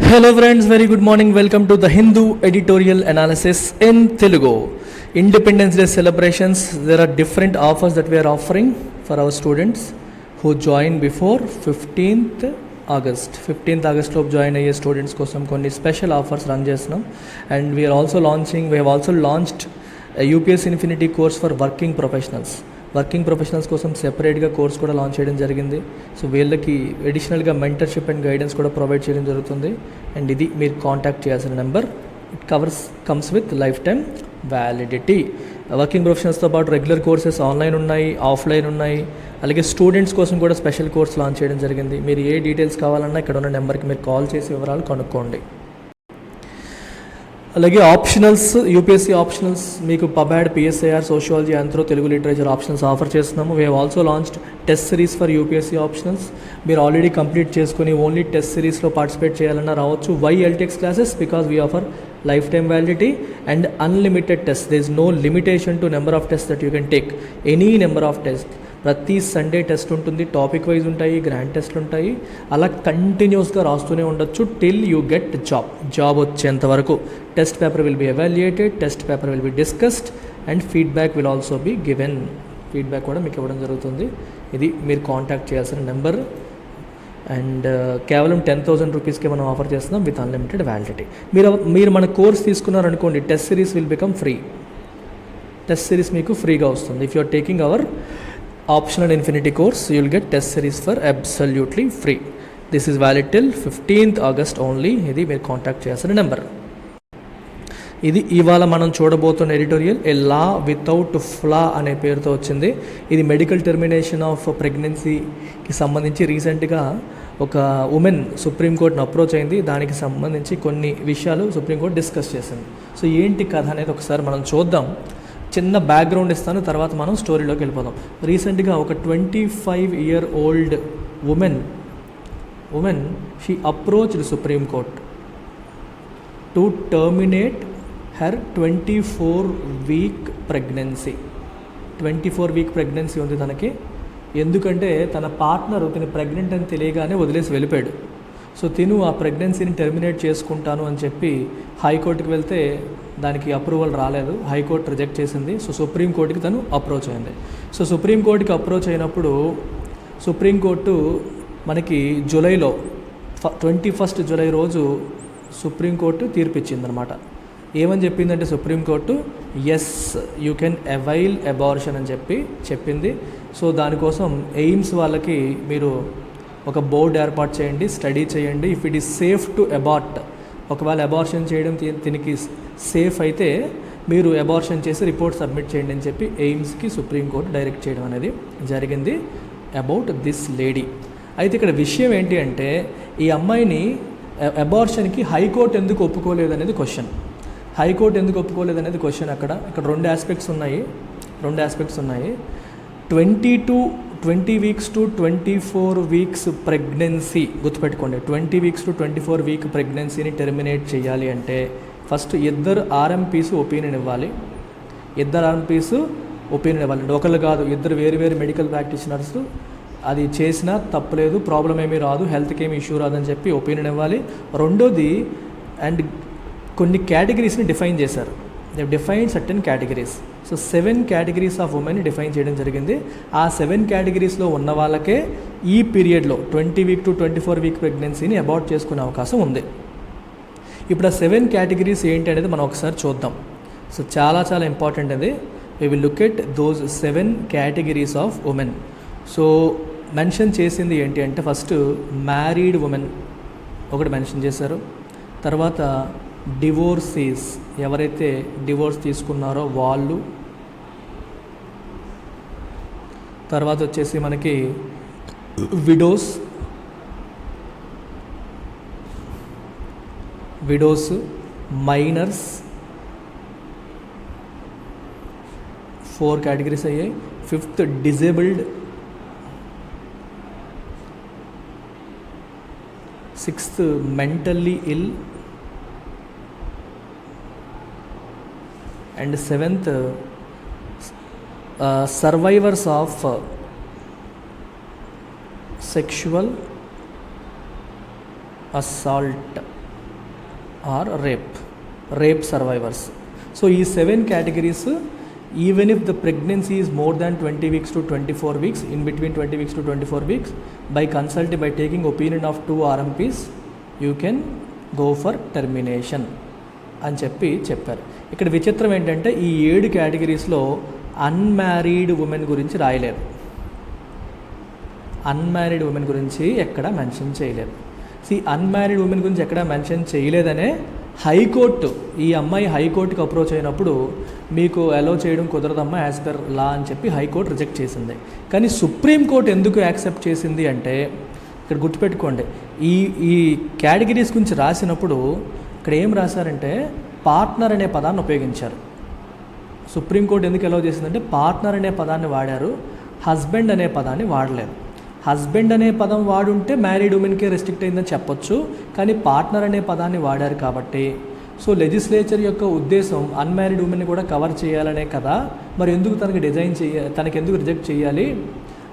Hello friends, very good morning. Welcome to the Hindu editorial analysis in Telugu. Independence Day celebrations. There are different offers that we are offering for our students who join before 15th August. 15th August లో join అయ్యే students కోసం కొన్ని special offers run చేస్తున్నాం. And we have also launched a UPS Infinity course for working professionals. Working professionals కోసం సెపరేట్గా course కూడా launch చేయడం జరిగింది. సో వీళ్ళకి అడిషనల్గా మెంటర్షిప్ అండ్ గైడెన్స్ కూడా ప్రొవైడ్ చేయడం జరుగుతుంది. అండ్ ఇది మీరు కాంటాక్ట్ చేయాల్సిన number. It comes with life time validity. Working ప్రొఫెషనల్స్తో పాటు రెగ్యులర్ కోర్సెస్ ఆన్లైన్ ఉన్నాయి, ఆఫ్లైన్ ఉన్నాయి. అలాగే స్టూడెంట్స్ కోసం కూడా స్పెషల్ కోర్స్ లాంచ్ చేయడం జరిగింది. మీరు ఏ డీటెయిల్స్ కావాలన్నా ఇక్కడ ఉన్న నెంబర్కి మీరు కాల్ చేసి వివరాలు కనుక్కోండి. అలాగే ఆప్షనల్స్, యూపీఎస్సీ ఆప్షనల్స్ మీకు pub ad, PSIR, sociology, anthro, Telugu literature optionals offer చేస్తున్నాము. We have also launched test series for UPSC optionals. మీరు ఆల్రెడీ కంప్లీట్ చేసుకుని ఓన్లీ టెస్ట్ సిరీస్లో పార్టిసిపేట్ చేయాలన్నా రావచ్చు. వై ఎల్టెక్స్ classes? Because we offer life time validity and unlimited test. There is no limitation to number of test that you can take, any number of test. ప్రతి Sunday test ఉంటుంది, topic wise ఉంటాయి, grand టెస్ట్లు ఉంటాయి. అలా కంటిన్యూస్గా రాస్తూనే ఉండొచ్చు till you get job వచ్చేంత వరకు. Test paper will be evaluated, test paper will be discussed and feedback will also be given. Feedback కూడా మీకు ఇవ్వడం జరుగుతుంది. ఇది మీరు కాంటాక్ట్ చేయాల్సిన నెంబర్. అండ్ కేవలం 10,000 రూపీస్కి మనం ఆఫర్ చేస్తున్నాం విత్ అన్లిమిటెడ్ వ్యాలిడిటీ. మీరు మన కోర్స్ తీసుకున్నారనుకోండి, test series will become free. Test series మీకు ఫ్రీగా వస్తుంది. If you are taking our optional infinity course, you will get test series for absolutely free. This is valid till 15th August only. ఇది మీరు contact చేయాల్సిన number. ఇది ఇవాళ మనం చూడబోతున్న editorial ఏ లా without ఫ్లా అనే పేరుతో వచ్చింది. ఇది మెడికల్ టెర్మినేషన్ ఆఫ్ ప్రెగ్నెన్సీకి సంబంధించి రీసెంట్గా ఒక ఉమెన్ సుప్రీంకోర్టును అప్రోచ్ అయింది. దానికి సంబంధించి కొన్ని విషయాలు సుప్రీంకోర్టు డిస్కస్ చేసింది. సో ఏంటి కథ అనేది ఒకసారి మనం చూద్దాం. చిన్న బ్యాక్గ్రౌండ్ ఇస్తాను, తర్వాత మనం స్టోరీలోకి వెళ్ళిపోదాం. రీసెంట్గా ఒక 25-year-old women she approached supreme court to terminate her 24-week pregnancy. 24-week pregnancy ఉంది తనకి. ఎందుకంటే తన పార్ట్నర్ తిని ప్రెగ్నెంట్ అని తెలియగానే వదిలేసి వెళ్ళిపోయాడు. సో తిను ఆ ప్రెగ్నెన్సీని టెర్మినేట్ చేసుకుంటాను అని చెప్పి హైకోర్టుకి వెళ్తే దానికి అప్రూవల్ రాలేదు. హైకోర్టు రిజెక్ట్ చేసింది. సో సుప్రీంకోర్టుకి తను అప్రోచ్ అయింది. సో సుప్రీంకోర్టుకి అప్రోచ్ అయినప్పుడు సుప్రీంకోర్టు మనకి జూలైలో 21st జూలై రోజు సుప్రీంకోర్టు తీర్పిచ్చిందనమాట. ఏమని చెప్పిందంటే supreme court yes you can avail abortion అని చెప్పింది. సో దానికోసం ఎయిమ్స్ వాళ్ళకి మీరు ఒక బోర్డు ఏర్పాటు చేయండి, స్టడీ చేయండి. If it is safe to abort, ఒకవేళ అబార్షన్ చేయడం దీనికి సేఫ్ అయితే మీరు అబార్షన్ చేసి రిపోర్ట్ సబ్మిట్ చేయండి అని చెప్పి ఎయిమ్స్కి సుప్రీంకోర్టు డైరెక్ట్ చేయడం అనేది జరిగింది అబౌట్ దిస్ లేడీ. అయితే ఇక్కడ విషయం ఏంటి అంటే ఈ అమ్మాయిని అబార్షన్కి హైకోర్టు ఎందుకు ఒప్పుకోలేదు అనేది క్వశ్చన్. హైకోర్టు ఎందుకు ఒప్పుకోలేదు అనేది క్వశ్చన్. ఇక్కడ రెండు ఆస్పెక్ట్స్ ఉన్నాయి. 20 weeks to 24 weeks ప్రెగ్నెన్సీ గుర్తుపెట్టుకోండి. 20 weeks to 24 week ప్రెగ్నెన్సీని టెర్మినేట్ చేయాలి అంటే ఫస్ట్ ఇద్దరు ఆర్ఎంపీస్ ఒపీనియన్ ఇవ్వాలి. ఒకళ్ళు కాదు, ఇద్దరు వేరు మెడికల్ ప్రాక్టీషనర్స్ అది చేసినా తప్పలేదు, ప్రాబ్లం ఏమీ రాదు, హెల్త్కి ఏమి ఇష్యూ రాదని చెప్పి ఒపీనియన్ ఇవ్వాలి. రెండోది, అండ్ కొన్ని కేటగిరీస్ని డిఫైన్ చేశారు. They define certain categories. So 7 categories of ఉమెన్ని డిఫైన్ చేయడం జరిగింది. ఆ 7 categoriesలో ఉన్న వాళ్ళకే ఈ పీరియడ్లో 20 week to 24 week ప్రెగ్నెన్సీని అబార్ట్ చేసుకునే అవకాశం ఉంది. ఇప్పుడు ఆ 7 categories ఏంటి అనేది మనం ఒకసారి చూద్దాం. సో చాలా ఇంపార్టెంట్ అది. We will look at those 7 categories of women. So mention చేసింది ఏంటి అంటే ఫస్ట్ మ్యారీడ్ ఉమెన్ ఒకటి మెన్షన్ చేశారు. తర్వాత డివోర్సీస్, ఎవరైతే డివోర్స్ తీసుకున్నారో వాళ్ళు. తర్వాత వచ్చేసి మనకి విడోస్, మైనర్స్, 4 categories అయ్యాయి. 5th disabled, 6th mentally ill, and 7th survivors of sexual assault. Or rape survivors. So ఈ 7 categories, even if the pregnancy is more than 20 weeks to 24 weeks, in between 20 weeks to 24 weeks, by taking opinion of 2 RMPs, you can go for termination అని చెప్పారు. ఇక్కడ విచిత్రం ఏంటంటే ఈ 7 categoriesలో unmarried women గురించి రాయలేదు. Unmarried women గురించి ఎక్కడ మెన్షన్ చేయలేదు. అన్మ్యారీడ్ ఉమెన్ గురించి ఎక్కడ మెన్షన్ చేయలేదనే హైకోర్టు, ఈ అమ్మాయి హైకోర్టుకి అప్రోచ్ అయినప్పుడు మీకు అలో చేయడం కుదరదమ్మా యాజ్ పర్ లా అని చెప్పి హైకోర్టు రిజెక్ట్ చేసింది. కానీ సుప్రీంకోర్టు ఎందుకు యాక్సెప్ట్ చేసింది అంటే, ఇక్కడ గుర్తుపెట్టుకోండి, ఈ కేటగిరీస్ గురించి రాసినప్పుడు ఇక్కడ ఏం రాశారంటే పార్ట్నర్ అనే పదాన్ని ఉపయోగించారు. సుప్రీంకోర్టు ఎందుకు అలో చేసిందంటే పార్ట్నర్ అనే పదాన్ని వాడారు, హస్బెండ్ అనే పదాన్ని వాడలేదు. హస్బెండ్ అనే పదం వాడుంటే మ్యారీడ్ ఉమెన్కే రెస్ట్రిక్ట్ అయిందని చెప్పొచ్చు, కానీ పార్ట్నర్ అనే పదాన్ని వాడారు కాబట్టి సో లెజిస్లేచర్ యొక్క ఉద్దేశం అన్మ్యారీడ్ ఉమెన్ని కూడా కవర్ చేయాలనే కదా, మరి ఎందుకు తనకి ఎందుకు రిజెక్ట్ చేయాలి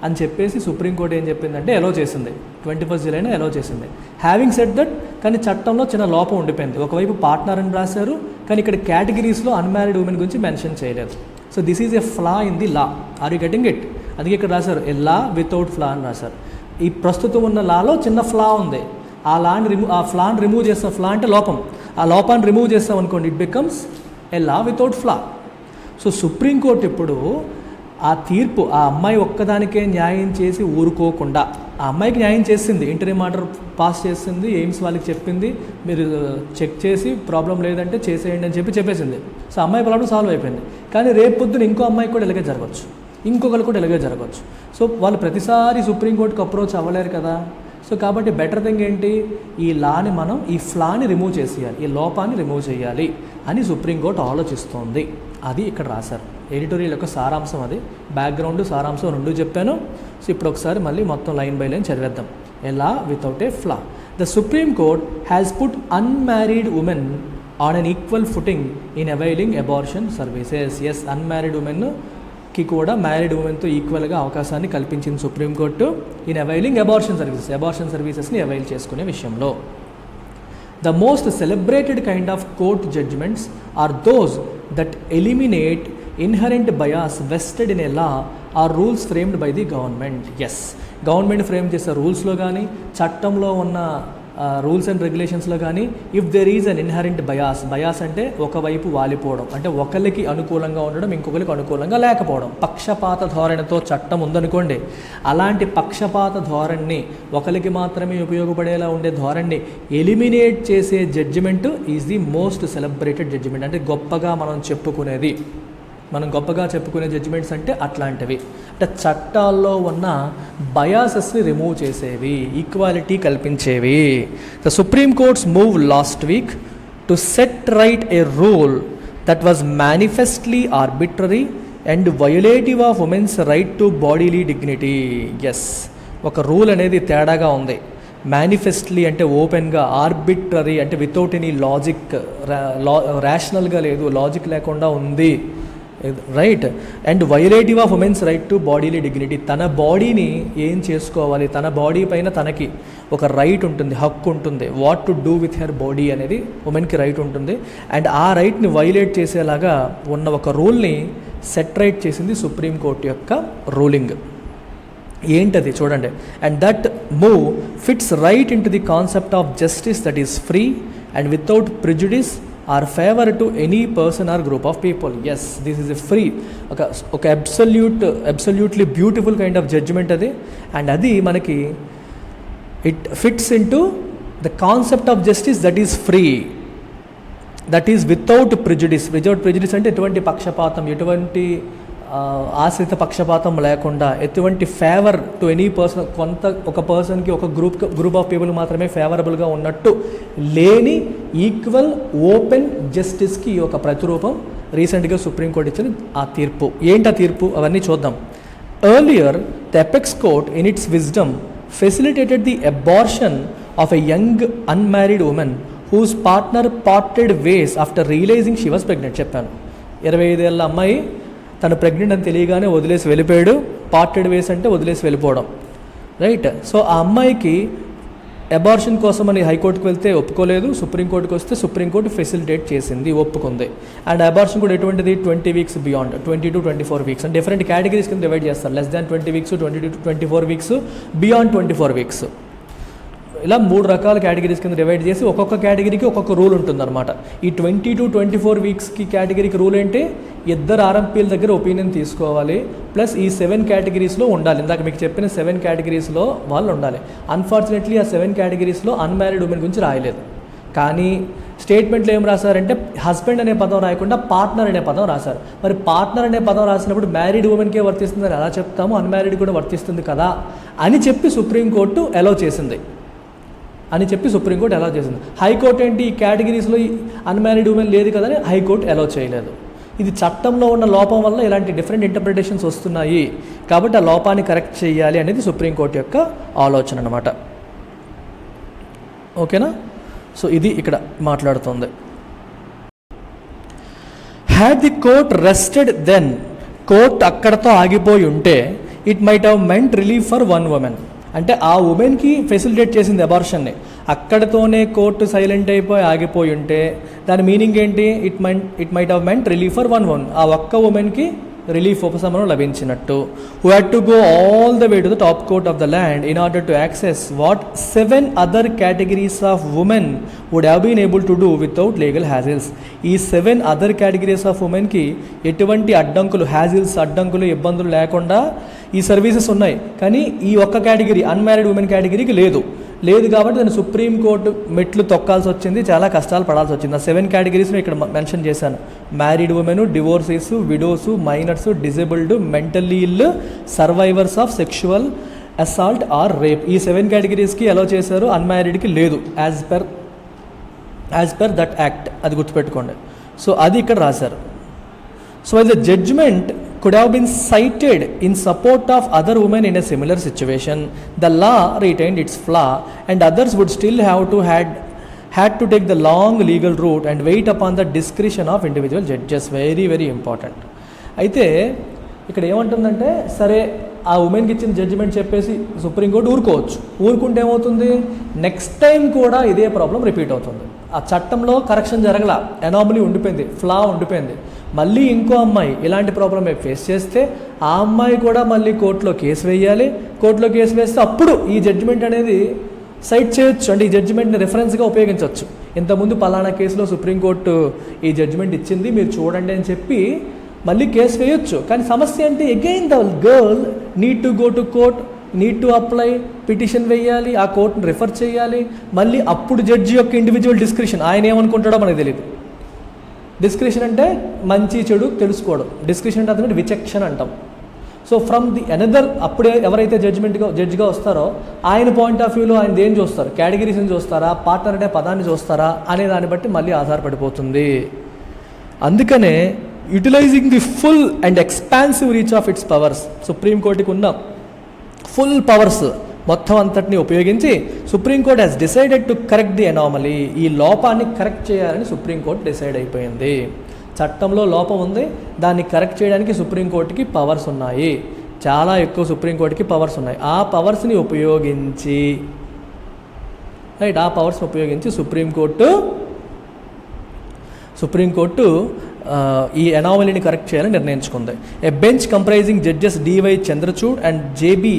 అని చెప్పేసి సుప్రీంకోర్టు ఏం చెప్పిందంటే అలో చేసింది, 21st July అలో చేసింది. హ్యావింగ్ సెడ్ దట్, కానీ చట్టంలో చిన్న లోపం ఉండిపోయింది. ఒకవైపు పార్ట్నర్ అని రాశారు, కానీ ఇక్కడ కేటగిరీస్లో అన్మ్యారీడ్ ఉమెన్ గురించి మెన్షన్ చేయలేదు. So this is a flaw in the law. Are you getting it? అందుకే ఇక్కడ రాశారు ఎ లా వితౌట్ ఫ్లా అని రాశారు. ఈ ప్రస్తుతం ఉన్న లాలో చిన్న ఫ్లా ఉంది. ఆ ఫ్లాని రిమూవ్ చేస్తాం. ఫ్లా అంటే లోపం. ఆ లోపాన్ని రిమూవ్ చేస్తాం అనుకోండి, it becomes a law without flaw. So supreme court ఇప్పుడు ఆ తీర్పు ఆ అమ్మాయి ఒక్కదానికే న్యాయం చేసి ఊరుకోకుండా, ఆ అమ్మాయికి న్యాయం చేసింది, ఇంటరిమ్ ఆర్డర్ పాస్ చేసింది, ఎయిమ్స్ వాళ్ళకి చెప్పింది, మీరు చెక్ చేసి ప్రాబ్లం లేదంటే చేసేయండి అని చెప్పేసింది. సో అమ్మాయి ప్రాబ్లం సాల్వ్ అయిపోయింది. కానీ రేపు పొద్దున ఇంకో అమ్మాయికి కూడా ఇలాగే జరగచ్చు, ఇంకొకరు కూడా ఇలాగే జరగచ్చు. సో వాళ్ళు ప్రతిసారి సుప్రీంకోర్టుకి అప్రోచ్ అవ్వలేరు కదా. సో కాబట్టి బెటర్ థింగ్ ఏంటి, ఈ లాని మనం ఈ ఫ్లాని రిమూవ్ చేసేయాలి, ఈ లోపాన్ని రిమూవ్ చేయాలి అని సుప్రీంకోర్టు ఆలోచిస్తోంది. అది ఇక్కడ రాశారు. ఎడిటోరియల్ యొక్క సారాంశం అది. బ్యాక్గ్రౌండ్ సారాంశం రెండు చెప్పాను. సో ఇప్పుడు ఒకసారి మళ్ళీ మొత్తం లైన్ బై లైన్ చదివేద్దాం. A law without a flaw. The supreme court has put unmarried women on an equal footing in availing abortion services. Yes, unmarried ఉమెన్కి కూడా మ్యారీడ్ ఉమెన్తో ఈక్వల్గా అవకాశాన్ని కల్పించింది సుప్రీంకోర్టు ఇన్ అవైలింగ్ అబార్షన్ సర్వీసెస్ని అవైల్ చేసుకునే విషయంలో. The most celebrated kind of court judgments are those that eliminate inherent bias vested in a law or rules framed by the government. Yes, government frame చేసే రూల్స్లో కానీ చట్టంలో ఉన్న rules and రెగ్యులేషన్స్లో కానీ if there is an inherent bias అంటే ఒకవైపు వాలిపోవడం, అంటే ఒకరికి అనుకూలంగా ఉండడం ఇంకొకరికి అనుకూలంగా లేకపోవడం, పక్షపాత ధోరణితో చట్టం ఉందనుకోండి, అలాంటి పక్షపాత ధోరణిని ఒకరికి మాత్రమే ఉపయోగపడేలా ఉండే ధోరణిని ఎలిమినేట్ చేసే judgement is the most celebrated judgement. అంటే గొప్పగా మనం గొప్పగా చెప్పుకునే జడ్జిమెంట్స్ అంటే అట్లాంటివి. అంటే చట్టాల్లో ఉన్న బయాసెస్ని రిమూవ్ చేసేవి, ఈక్వాలిటీ కల్పించేవి. The supreme court's move last week to set right a rule that was manifestly arbitrary and violative of women's right to bodily dignity. Yes, ఒక రూల్ అనేది తేడాగా ఉంది. మేనిఫెస్ట్లీ అంటే ఓపెన్గా, ఆర్బిట్రరీ అంటే వితౌట్ ఎనీ లాజిక్, ర్యాషనల్గా లేదు, లాజిక్ లేకుండా ఉంది, right. And violative of women's right to bodily dignity. తన బాడీని ఏం చేసుకోవాలి, తన బాడీ పైన తనకి ఒక రైట్ ఉంటుంది, హక్కు ఉంటుంది. What to do with her body అనేది ఉమెన్కి రైట్ ఉంటుంది. అండ్ ఆ రైట్ని వైలేట్ చేసేలాగా ఉన్న ఒక రూల్ని సెట్ రైట్ చేసింది సుప్రీంకోర్టు యొక్క రూలింగ్. ఏంటది చూడండి. And that move fits right in to the concept of justice that is free and without prejudice or favour to any person or group of people. Yes, this is a free, ఒక absolutely beautiful kind of judgment అది. And అది మనకి it fits in to the concept of justice that is free, that is without prejudice. అంటే ఎటువంటి పక్షపాతం, ఎటువంటి ఆశ్రిత పక్షపాతం లేకుండా, ఎటువంటి ఫేవర్ టు ఎనీ పర్సన్, ఒక పర్సన్కి ఒక గ్రూప్ ఆఫ్ పీపుల్ మాత్రమే ఫేవరబుల్గా ఉన్నట్టు లేని ఈక్వల్ ఓపెన్ జస్టిస్కి ఒక ప్రతిరూపం రీసెంట్గా సుప్రీంకోర్టు ఇచ్చిన ఆ తీర్పు. ఏంటి ఆ తీర్పు, అవన్నీ చూద్దాం. Earlier the apex court in its wisdom facilitated the abortion of a young unmarried woman whose partner parted ways after realising she was pregnant. చెప్పాను, 25 ఏళ్ళ అమ్మాయి తను ప్రెగ్నెంట్ అని తెలియగానే వదిలేసి వెళ్ళిపోయాడు. పార్టెడ్ వేస్ అంటే వదిలేసి వెళ్ళిపోవడం, రైట్. సో ఆ అమ్మాయికి అబార్షన్ కోసం అని హైకోర్టుకు వెళ్తే ఒప్పుకోలేదు, సుప్రీంకోర్టుకు వస్తే సుప్రీంకోర్టు ఫెసిలిటేట్ చేసింది, ఒప్పుకుంది. అండ్ అబార్షన్ కూడా ఎటువంటిది 20 weeks beyond, 20 to 24 weeks and different categories కింద డివైడ్ చేస్తారు. Less than 20 weeks, 22 to 24 weeks, beyond 24 weeks, ఇలా 3 రకాల కేటగిరీస్ కింద డివైడ్ చేసి ఒక్కొక్క కేటగిరీకి ఒక్కొక్క రూల్ ఉంటుందన్నమాట. ఈ 20 to 24 వీక్స్కి కేటగిరీకి రూల్ ఏంటి, ఇద్దరు ఆర్ఎంపీల దగ్గర ఒపీనియన్ తీసుకోవాలి, ప్లస్ ఈ 7 కేటగిరీస్లో ఉండాలి. ఇందాక మీకు చెప్పిన 7 కేటగిరీస్లో వాళ్ళు ఉండాలి. అన్ఫార్చునేట్లీ ఆ 7 కేటగిరీస్లో అన్మ్యారీడ్ ఉమెన్ గురించి రాయలేదు. కానీ స్టేట్మెంట్లో ఏం రాశారంటే హస్బెండ్ అనే పదం రాయకుండా పార్ట్నర్ అనే పదం రాశారు. మరి పార్ట్నర్ అనే పదం రాసినప్పుడు మ్యారీడ్ ఉమెన్కే వర్తిస్తుందని ఎలా చెప్తాము, అన్మ్యారీడ్ కూడా వర్తిస్తుంది కదా అని చెప్పి సుప్రీంకోర్టు అలౌ చేసింది. హైకోర్టు ఏంటి, ఈ కేటగిరీస్లో అన్మ్యారీడ్ ఉమెన్ లేదు కదని హైకోర్టు అలౌ చేయలేదు. ఇది చట్టంలో ఉన్న లోపం వల్ల ఇలాంటి డిఫరెంట్ ఇంటర్ప్రిటేషన్స్ వస్తున్నాయి, కాబట్టి ఆ లోపాన్ని కరెక్ట్ చేయాలి అనేది సుప్రీంకోర్టు యొక్క ఆలోచన అన్నమాట. ఓకేనా? సో ఇది ఇక్కడ మాట్లాడుతుంది. Had the court rested then, court అక్కడతో ఆగిపోయి ఉంటే it might have meant relief for one woman. అంటే ఆ ఉమెన్కి ఫెసిలిటేట్ చేసింది అబార్షన్ని, అక్కడతోనే కోర్టు సైలెంట్ అయిపోయి ఆగిపోయి ఉంటే దాని మీనింగ్ ఏంటి, it might have meant relief for one women. ఆ ఒక్క ఉమెన్కి రిలీఫ్, ఉపశమనం లభించినట్టు. Who had to go all the way to the top court of the land in order to access what 7 other categories of women would have been able to do without legal hassles. ఈ 7 other categories of ఉమెన్కి ఎటువంటి అడ్డంకులు, అడ్డంకులు, ఇబ్బందులు లేకుండా ఈ services ఉన్నాయి. కానీ ఈ ఒక్క కేటగిరీ అన్మ్యారీడ్ ఉమెన్ కేటగిరీకి లేదు కాబట్టి దాన్ని సుప్రీంకోర్టు మెట్లు తొక్కాల్సి వచ్చింది, చాలా కష్టాలు పడాల్సి వచ్చింది. ఆ 7 కేటగిరీస్ని ఇక్కడ మెన్షన్ చేశాను. Married women, divorcees, widows, minors, disabled, mentally ill, survivors of sexual assault or rape. ఈ 7 కేటగిరీస్కి అలౌ చేశారు, అన్మ్యారీడ్కి లేదు యాజ్ పర్ దట్ యాక్ట్. అది గుర్తుపెట్టుకోండి. సో అది ఇక్కడ రాశారు. So the judgement could have been cited in support of other women in a similar situation, the law retained its flaw and others would still have to had to take the long legal route and wait upon the discretion of individual judges. Very very important. అయితే ఇక్కడ ఏమంటుందంటే, సరే ఆ ఉమెన్కి ఇచ్చిన judgement చెప్పేసి supreme court ఊరుకుంటే ఏమవుతుంది, నెక్స్ట్ టైం కూడా ఇదే ప్రాబ్లం రిపీట్ అవుతుంది. ఆ చట్టంలో కరెక్షన్ జరగల, ఎనామలీ ఉండిపోయింది, ఫ్లా ఉండిపోయింది. మళ్ళీ ఇంకో అమ్మాయి ఇలాంటి ప్రాబ్లం ఫేస్ చేస్తే ఆ అమ్మాయి కూడా మళ్ళీ కోర్టులో కేసు వేస్తే అప్పుడు ఈ జడ్జిమెంట్ అనేది సైట్ చేయొచ్చు, అంటే ఈ జడ్జిమెంట్ని రెఫరెన్స్గా ఉపయోగించవచ్చు. ఇంతకుముందు పలానా కేసులో సుప్రీంకోర్టు ఈ జడ్జిమెంట్ ఇచ్చింది, మీరు చూడండి అని చెప్పి మళ్ళీ కేసు వేయొచ్చు. కానీ సమస్య అంటే again the girl need to go to court, need to apply, petition వేయాలి, ఆ కోర్టును రిఫర్ చేయాలి. మళ్ళీ అప్పుడు జడ్జి యొక్క ఇండివిజువల్ డిస్క్రిప్షన్, ఆయన ఏమనుకుంటాడో మనకు తెలియదు. డిస్క్రిప్షన్ అంటే మంచి చెడు తెలుసుకోవడం, డిస్క్రిప్షన్ అంటే అతను విచక్షణ అంటాం. సో ఫ్రమ్ ది అనదర్, అప్పుడే ఎవరైతే జడ్జిగా వస్తారో ఆయన పాయింట్ ఆఫ్ వ్యూలో ఆయన దేని చూస్తారు, కేటగిరీస్ని చూస్తారా, పార్ట్నర్ అనే పదాన్ని చూస్తారా అనే దాన్ని బట్టి మళ్ళీ ఆధారపడిపోతుంది. అందుకనే utilising the full and expansive reach of its powers, సుప్రీంకోర్టుకి ఉన్న ఫుల్ పవర్స్ మొత్తం అంతటిని ఉపయోగించి supreme court has decided to correct the anomaly, ఈ లోపాన్ని కరెక్ట్ చేయాలని సుప్రీంకోర్టు డిసైడ్ అయిపోయింది. చట్టంలో లోపం ఉంది, దాన్ని కరెక్ట్ చేయడానికి సుప్రీంకోర్టుకి పవర్స్ ఉన్నాయి, చాలా ఎక్కువ సుప్రీంకోర్టుకి పవర్స్ ఉన్నాయి. ఆ పవర్స్ని ఉపయోగించి సుప్రీంకోర్టు ఈ అనామలీని కరెక్ట్ చేయాలని నిర్ణయించుకుంది. A bench comprising judges DY Chandrachud and JB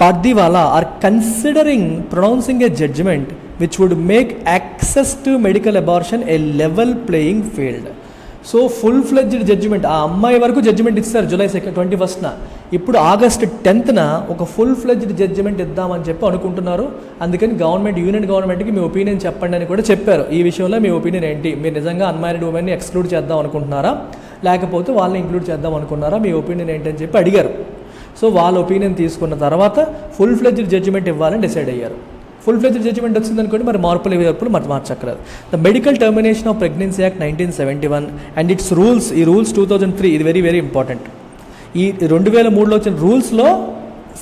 Pardiwala are considering pronouncing a judgment which would make access to medical abortion a level playing field. So full-fledged judgement, ఆ అమ్మాయి వరకు జడ్జిమెంట్ ఇస్తారు July 21st. ఇప్పుడు August 10th ఒక full-fledged judgement ఇద్దామని చెప్పి అనుకుంటున్నారు. అందుకని యూనియన్ గవర్నమెంట్కి మీ ఒపీనియన్ చెప్పండి అని కూడా చెప్పారు. ఈ విషయంలో మీ ఒపీనియన్ ఏంటి, మీరు నిజంగా అన్మ్యారీడ్ ఉమెన్ని ఎక్స్క్లూడ్ చేద్దాం అనుకుంటున్నారా, లేకపోతే వాళ్ళని ఇంక్లూడ్ చేద్దాం అనుకున్నారా, మీ ఒపీనియన్ ఏంటి అని చెప్పి అడిగారు. సో వాళ్ళ ఒపీనియన్ తీసుకున్న తర్వాత ఫుల్-ఫ్లెడ్జ్డ్ జడ్జిమెంట్ ఇవ్వాలని డిసైడ్ అయ్యారు. ఫుల్-ఫ్లెడ్జ్డ్ జడ్జిమెంట్ వచ్చిందనుకోండి, మరి మార్చక్కర్లేదు. The medical termination of pregnancy act 1971 and its rules, ఈ రూల్స్ 2003, ఇది వెరీ వెరీ ఇంపార్టెంట్. ఈ 2003లో వచ్చిన రూల్స్లో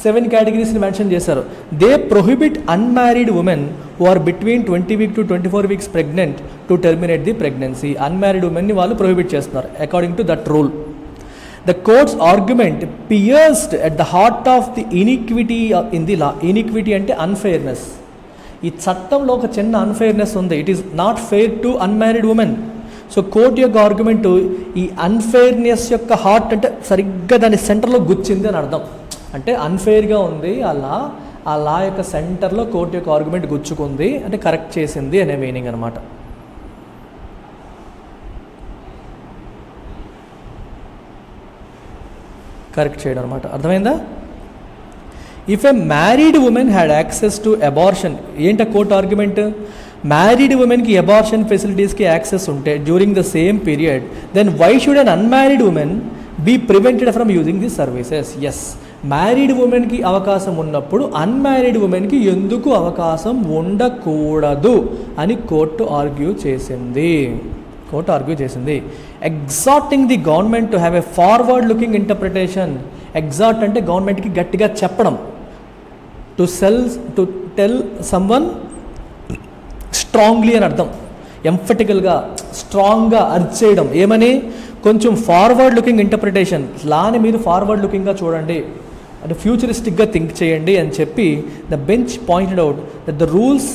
7 కేటగిరీస్ని మెన్షన్ చేశారు. They prohibit unmarried women who are between 20 weeks to 24 weeks pregnant to terminate the pregnancy. Unmarried ఉమెన్ని వాళ్ళు ప్రొహిబిట్ చేస్తున్నారు according to that rule. The court's argument pierced at the heart of the iniquity in the law. Iniquity అంటే unfairness. ఈ చట్టంలో ఒక చిన్న unfairness ఉంది. It is not fair to unmarried women. So court యొక్క ఆర్గ్యుమెంట్ ఈ unfairness యొక్క heart అంటే సరిగ్గా దాని సెంటర్లో గుచ్చింది అని అర్థం. అంటే అన్ఫెయిర్గా ఉంది ఆ లా యొక్క సెంటర్లో కోర్టు యొక్క ఆర్గ్యుమెంట్ గుచ్చుకుంది అంటే కరెక్ట్ చేసింది అనే మీనింగ్ అనమాట. కరెక్ట్ చేయడం అనమాట. అర్థమైందా? If a married women had access to abortion, ఏంట కోర్ట్ ఆర్గ్యుమెంట్? మ్యారీడ్ ఉమెన్కి అబార్షన్ ఫెసిలిటీస్కి యాక్సెస్ ఉంటే during the same period, then why should un unmarried women be prevented from using the services? Yes, married ఉమెన్కి అవకాశం ఉన్నప్పుడు unmarried ఉమెన్కి ఎందుకు అవకాశం ఉండకూడదు అని కోర్టు ఆర్గ్యూ చేసింది. Exhorting the government to have a forward looking interpretation. Exhort అంటే గవర్నమెంట్కి గట్టిగా చెప్పడం. టు టెల్ సమ్వన్ స్ట్రాంగ్లీ అని అర్థం. ఎంఫటికల్గా, స్ట్రాంగ్గా అర్జ్ చేయడం. ఏమని? కొంచెం ఫార్వర్డ్ లుకింగ్ ఇంటర్ప్రిటేషన్, లాని మీరు ఫార్వర్డ్ లుకింగ్గా చూడండి, అంటే ఫ్యూచరిస్టిక్గా థింక్ చేయండి అని చెప్పి the bench pointed out that the rules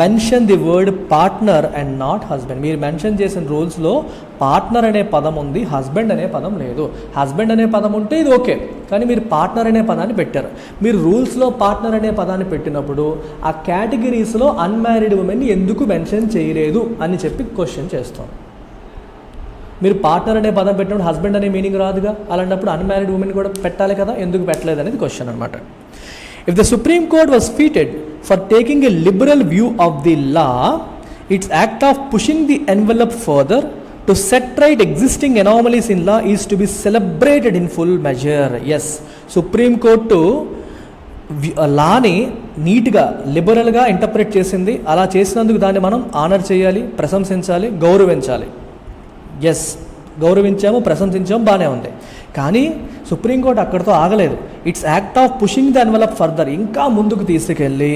mention the word partner and not husband. మీరు మెన్షన్ చేసిన రూల్స్లో పార్ట్నర్ అనే పదం ఉంది, హస్బెండ్ అనే పదం లేదు. హస్బెండ్ అనే పదం ఉంటే ఇది ఓకే, కానీ మీరు పార్ట్నర్ అనే పదాన్ని పెట్టారు. మీరు రూల్స్లో పార్ట్నర్ అనే పదాన్ని పెట్టినప్పుడు ఆ కేటగిరీస్లో అన్మ్యారీడ్ ఉమెన్ని ఎందుకు మెన్షన్ చేయలేదు అని చెప్పి క్వశ్చన్ చేస్తాం. మీరు పార్ట్నర్ అనే పదం పెట్టినప్పుడు హస్బెండ్ అనే మీనింగ్ రాదుగా, అలాంటప్పుడు అన్మ్యారీడ్ ఉమెన్ కూడా పెట్టాలి కదా, ఎందుకు పెట్టలేదు అనేది క్వశ్చన్ అనమాట. If the supreme court was feted for taking a liberal view of the law, its act of pushing the envelope further to set right existing anomalies in law is to be celebrated in full measure. Yes, Supreme Court లాని నీట్గా లిబరల్గా interpret చేసింది. అలా చేసినందుకు దాన్ని మనం honour చేయాలి, ప్రశంసించాలి, గౌరవించాలి. Yes, గౌరవించాము, ప్రశంసించాము, బాగానే ఉంది. కానీ సుప్రీంకోర్టు అక్కడితో ఆగలేదు. It's act of pushing the envelope further, ఇంకా ముందుకు తీసుకెళ్ళి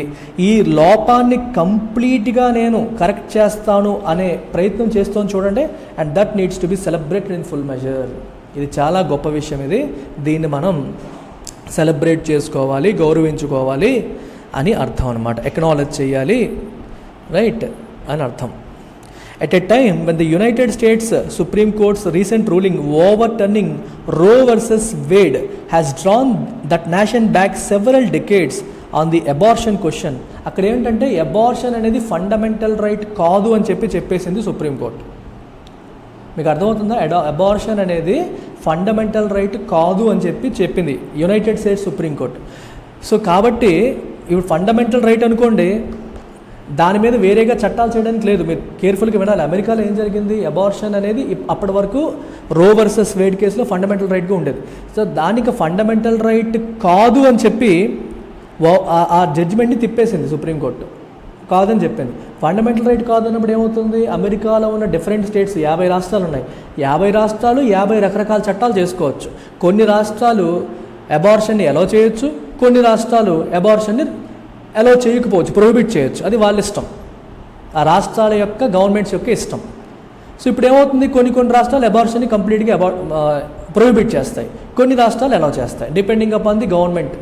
ఈ లోపాన్ని కంప్లీట్గా నేను కరెక్ట్ చేస్తాను అనే ప్రయత్నం చేస్తాను చూడండి. And that needs to be celebrated in full measure. ఇది చాలా గొప్ప విషయం. దీన్ని మనం సెలబ్రేట్ చేసుకోవాలి, గౌరవించుకోవాలి అని అర్థం అనమాట. ఎక్నాలెడ్జ్ చేయాలి, రైట్ అని అర్థం. At a time when the United States Supreme Court's recent ruling overturning Roe versus Wade has drawn that nation back several decades on the abortion question, అక్కడ ఏంటంటే అబార్షన్ అనేది ఫండమెంటల్ రైట్ కాదు అని చెప్పేసింది supreme court. మీకు అర్థమవుతుందా? అబార్షన్ అనేది fundamental right కాదు అని చెప్పింది యునైటెడ్ స్టేట్స్ సుప్రీంకోర్టు. సో కాబట్టి ఇప్పుడు ఫండమెంటల్ రైట్ అనుకోండి, దాని మీద వేరేగా చట్టాలు చేయడానికి లేదు. మీరు కేర్ఫుల్గా వినాలి. అమెరికాలో ఏం జరిగింది? అబార్షన్ అనేది అప్పటి వరకు రో వర్సెస్ వేడ్ కేసులో ఫండమెంటల్ రైట్గా ఉండేది. సో దానికి ఫండమెంటల్ రైట్ కాదు అని చెప్పి ఆ జడ్జిమెంట్ని తిప్పేసింది సుప్రీంకోర్టు. కాదని చెప్పింది. ఫండమెంటల్ రైట్ కాదు అన్నప్పుడు ఏమవుతుంది? అమెరికాలో ఉన్న డిఫరెంట్ స్టేట్స్ 50 రాష్ట్రాలు ఉన్నాయి. 50 రాష్ట్రాలు 50 రకరకాల చట్టాలు చేసుకోవచ్చు. కొన్ని రాష్ట్రాలు అబార్షన్ని అలౌ చేయొచ్చు, కొన్ని రాష్ట్రాలు అబార్షన్ని అలౌ చేయకపోవచ్చు, ప్రొహిబిట్ చేయొచ్చు. అది వాళ్ళ ఇష్టం, ఆ రాష్ట్రాల యొక్క గవర్నమెంట్స్ యొక్క ఇష్టం. సో ఇప్పుడు ఏమవుతుంది? కొన్ని రాష్ట్రాలు అబార్షన్ని కంప్లీట్గా ప్రొహిబిట్ చేస్తాయి, కొన్ని రాష్ట్రాలు అలౌ చేస్తాయి. Depending upon the government,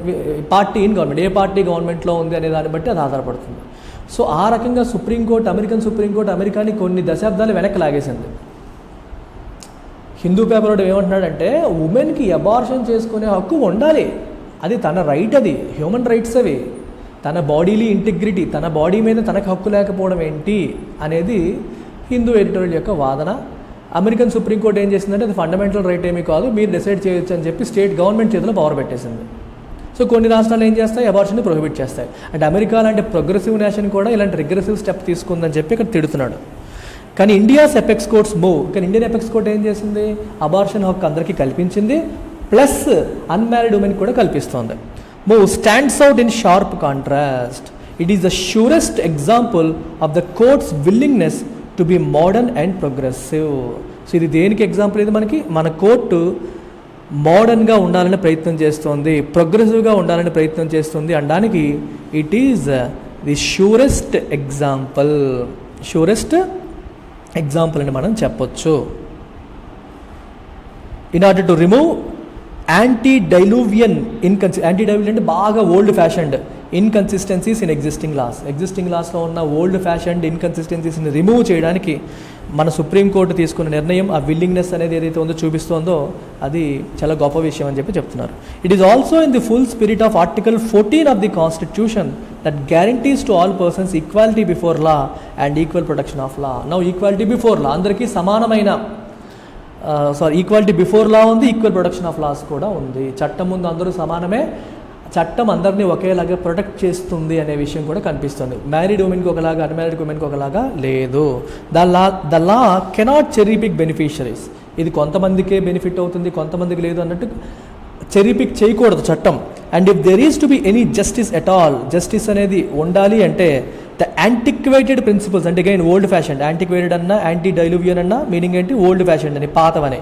party in government, A party గవర్నమెంట్లో ఉంది అనే దాన్ని బట్టి అది ఆధారపడుతుంది. సో ఆ రకంగా సుప్రీంకోర్టు, అమెరికన్ సుప్రీంకోర్టు అమెరికాని కొన్ని దశాబ్దాలు వెనక్కి లాగేసింది. హిందూ పేపర్ ఏమంటున్నాడంటే ఉమెన్కి అబార్షన్ చేసుకునే హక్కు ఉండాలి, అది తన రైట్, అది హ్యూమన్ రైట్స్ అవి. తన బాడీలీ ఇంటిగ్రిటీ, తన బాడీ మీద తనకు హక్కు లేకపోవడం ఏంటి అనేది హిందూ ఎడిటోరియల్ యొక్క వాదన. అమెరికన్ సుప్రీంకోర్టు ఏం చేసిందంటే అది ఫండమెంటల్ రైట్ ఏమీ కాదు, మీరు డిసైడ్ చేయొచ్చు అని చెప్పి స్టేట్ గవర్నమెంట్ చేతిలో పవర్ పెట్టేసింది. సో కొన్ని రాష్ట్రాలు ఏం చేస్తాయి? అబార్షన్ని ప్రొహిబిట్ చేస్తాయి. అంటే అమెరికా లాంటి ప్రోగ్రెసివ్ నేషన్ కూడా ఇలాంటి రిగ్రెసివ్ స్టెప్ తీసుకుందని చెప్పి ఇక్కడ తిడుతున్నాడు. కానీ ఇండియాస్ ఎపెక్స్ కోర్ట్స్ మూవ్, కానీ ఇండియన్ ఎపెక్స్ కోర్ట్ ఏం చేసింది? అబార్షన్ హక్కు అందరికీ కల్పించింది, ప్లస్ అన్మ్యారీడ్ ఉమెన్ కూడా కల్పిస్తోంది. Move stands out in sharp contrast. It is the surest example of the court's willingness to be modern and progressive. So ఇది దేనికి example? ఇది మన కోర్టు మోడర్న్గా ఉండాలని ప్రయత్నం చేస్తోంది, ప్రోగ్రెసివ్గా ఉండాలని ప్రయత్నం చేస్తుంది అనడానికి it is the surest example అని మనం చెప్పొచ్చు. In order to remove antediluvian అంటే బాగా old fashioned inconsistencies in existing లాస్లో ఉన్న ఓల్డ్ ఫ్యాషన్డ్ ఇన్కన్సిస్టెన్సీస్ని రిమూవ్ చేయడానికి మన సుప్రీంకోర్టు తీసుకున్న నిర్ణయం, ఆ విల్లింగ్నెస్ అనేది ఏదైతే ఉందో చూపిస్తోందో అది చాలా గొప్ప విషయం అని చెప్పి చెప్తున్నారు. It is also in the full spirit of article 14 of the constitution that guarantees to all persons equality before law and equal protection of law. Now equality before law, అందరికీ సమానమైన ఈక్వాలిటీ బిఫోర్ లా ఉంది, equal protection of loss కూడా ఉంది. చట్టం ముందు అందరూ సమానమే, చట్టం అందరినీ ఒకేలాగా ప్రొటెక్ట్ చేస్తుంది అనే విషయం కూడా కనిపిస్తుంది. మ్యారీడ్ ఉమెన్కి ఒకలాగా, అన్మ్యారీడ్ ఉమెన్కి ఒకలాగా లేదు. The law cannot cherry pick beneficiaries. ఇది కొంతమందికే బెనిఫిట్ అవుతుంది, కొంతమందికి లేదు అన్నట్టు చెర్రీ పిక్ చేయకూడదు చట్టం. And if there is to be any justice at all, justice అనేది ఉండాలి అంటే ద యాంటిక్వేటెడ్ ప్రిన్సిపల్స్, అంటే అగైన్ ఓల్డ్ ఫ్యాషన్, యాంటిక్వేటెడ్ అన్నా యాంటీ డైలూవియన్ అన్నా మీనింగ్ ఏంటి, ఓల్డ్ ఫ్యాషన్ అని, పాతవనే.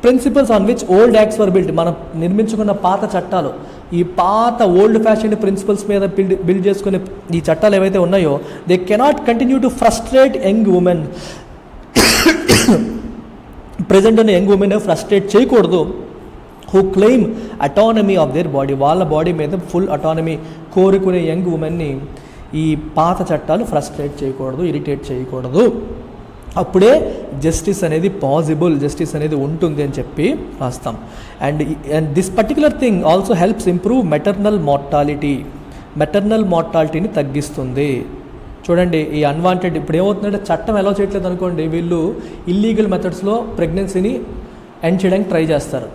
Principles on which old acts were built, మనం నిర్మించుకున్న పాత చట్టాలు, ఈ పాత ఓల్డ్ ఫ్యాషన్ ప్రిన్సిపల్స్ మీద బిల్డ్ చేసుకునే ఈ చట్టాలు ఏవైతే ఉన్నాయో they cannot continue to frustrate young women. Present ఉన్న యంగ్ ఉమెన్ ఫ్రస్ట్రేట్ చేయకూడదు. Who claim autonomy of their body, వాళ్ళ బాడీ మీద ఫుల్ అటానమీ కోరుకునే యంగ్ ఉమెన్ని ఈ పాత చట్టాలు ఫ్రస్ట్రేట్ చేయకూడదు, ఇరిటేట్ చేయకూడదు. అప్పుడే జస్టిస్ అనేది పాసిబుల్, జస్టిస్ అనేది ఉంటుంది అని చెప్పి రాస్తాం. And this particular thing also helps improve maternal మార్టాలిటీని తగ్గిస్తుంది. చూడండి, ఈ అన్వాంటెడ్ ఇప్పుడు ఏమవుతుందంటే చట్టం ఎలా చేయట్లేదు అనుకోండి, వీళ్ళు ఇల్లీగల్ మెథడ్స్లో ప్రెగ్నెన్సీని ఎండ్ చేయడానికి ట్రై చేస్తారు.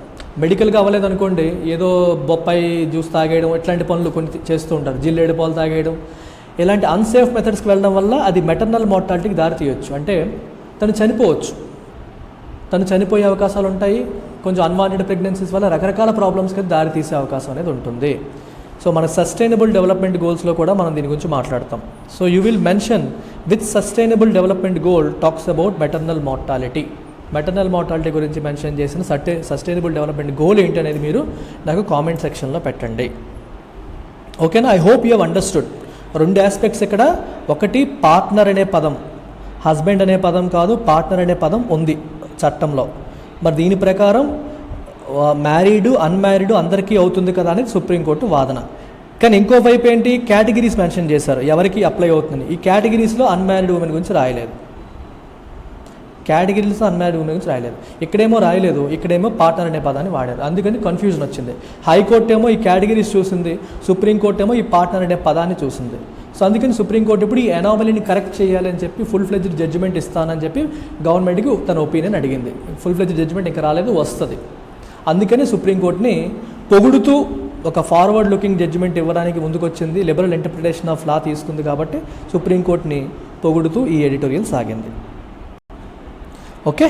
మెడికల్గా అవ్వలేదు అనుకోండి, ఏదో బొప్పాయి జ్యూస్ తాగేయడం ఇట్లాంటి పనులు కొన్ని చేస్తూ ఉంటారు, జిల్లేడు పాలు తాగేయడం, ఇలాంటి అన్సేఫ్ మెథడ్స్కి వెళ్ళడం వల్ల అది మెటర్నల్ మార్టాలిటీకి దారి తీయొచ్చు. అంటే తను చనిపోవచ్చు, తను చనిపోయే అవకాశాలు ఉంటాయి. కొంచెం అన్వాంటెడ్ ప్రెగ్నెన్సీస్ వల్ల రకరకాల ప్రాబ్లమ్స్కి దారి తీసే అవకాశం అనేది ఉంటుంది. సో మన సస్టైనబుల్ డెవలప్మెంట్ గోల్స్లో కూడా మనం దీని గురించి మాట్లాడతాం. So you will mention with sustainable development goal talks about maternal mortality గురించి మెన్షన్ చేసిన సస్టైనబుల్ డెవలప్మెంట్ గోల్ ఏంటి అనేది మీరు నాకు కామెంట్ సెక్షన్లో పెట్టండి. ఓకేనా? I hope you have understood. 2 aspects ఇక్కడ. ఒకటి, పార్ట్నర్ అనే పదం, హస్బెండ్ అనే పదం కాదు, పార్ట్నర్ అనే పదం ఉంది చట్టంలో. మరి దీని ప్రకారం మ్యారీడు అన్మ్యారీడు అందరికీ అవుతుంది కదా అనేది సుప్రీంకోర్టు వాదన. కానీ ఇంకో వైపు ఏంటి, కేటగిరీస్ మెన్షన్ చేశారు ఎవరికి అప్లై అవుతుంది. ఈ కేటగిరీస్లో అన్మ్యారీడ్ ఉమెన్ గురించి రాయలేదు, ఇక్కడేమో రాయలేదు, ఇక్కడేమో పార్ట్నర్ అనే పదాన్ని వాడారు. అందుకని కన్ఫ్యూజన్ వచ్చింది. హైకోర్టు ఏమో ఈ కేటగిరీస్ చూసింది, సుప్రీంకోర్టు ఏమో ఈ పార్ట్నర్ అనే పదాన్ని చూసింది. సో అందుకని సుప్రీంకోర్టు ఇప్పుడు ఈ అనామలీని కరెక్ట్ చేయాలని చెప్పి ఫుల్ ఫ్లెడ్జ్డ్ జడ్జిమెంట్ ఇస్తానని చెప్పి గవర్నమెంట్కి తన ఒపీనియన్ అడిగింది. ఫుల్ ఫ్లెడ్జ్డ్ జడ్జిమెంట్ ఇంకా రాలేదు, వస్తుంది. అందుకని సుప్రీంకోర్టుని పొగుడుతూ ఒక ఫార్వర్డ్ లుకింగ్ జడ్జిమెంట్ ఇవ్వడానికి ముందుకొచ్చింది. లిబరల్ ఇంటర్ప్రిటేషన్ ఆఫ్ లా తీసుకుంది కాబట్టి సుప్రీంకోర్టుని పొగుడుతూ ఈ ఎడిటోరియల్ సాగింది. Okay,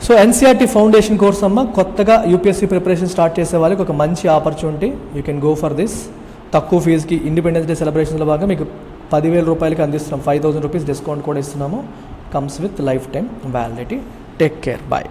so NCERT foundation course అమ్మ, కొత్తగా యూపీఎస్సీ ప్రిపరేషన్ స్టార్ట్ చేసే వాళ్ళకి ఒక మంచి opportunity. You can go for this. తక్కువ ఫీజుకి ఇండిపెండెన్స్ డే సెలబ్రేషన్లో భాగంగా మీకు 10,000 రూపాయలకి అందిస్తున్నాం. 5,000 రూపీస్ డిస్కౌంట్ కూడా ఇస్తున్నాము. Comes with lifetime validity. Take care, bye.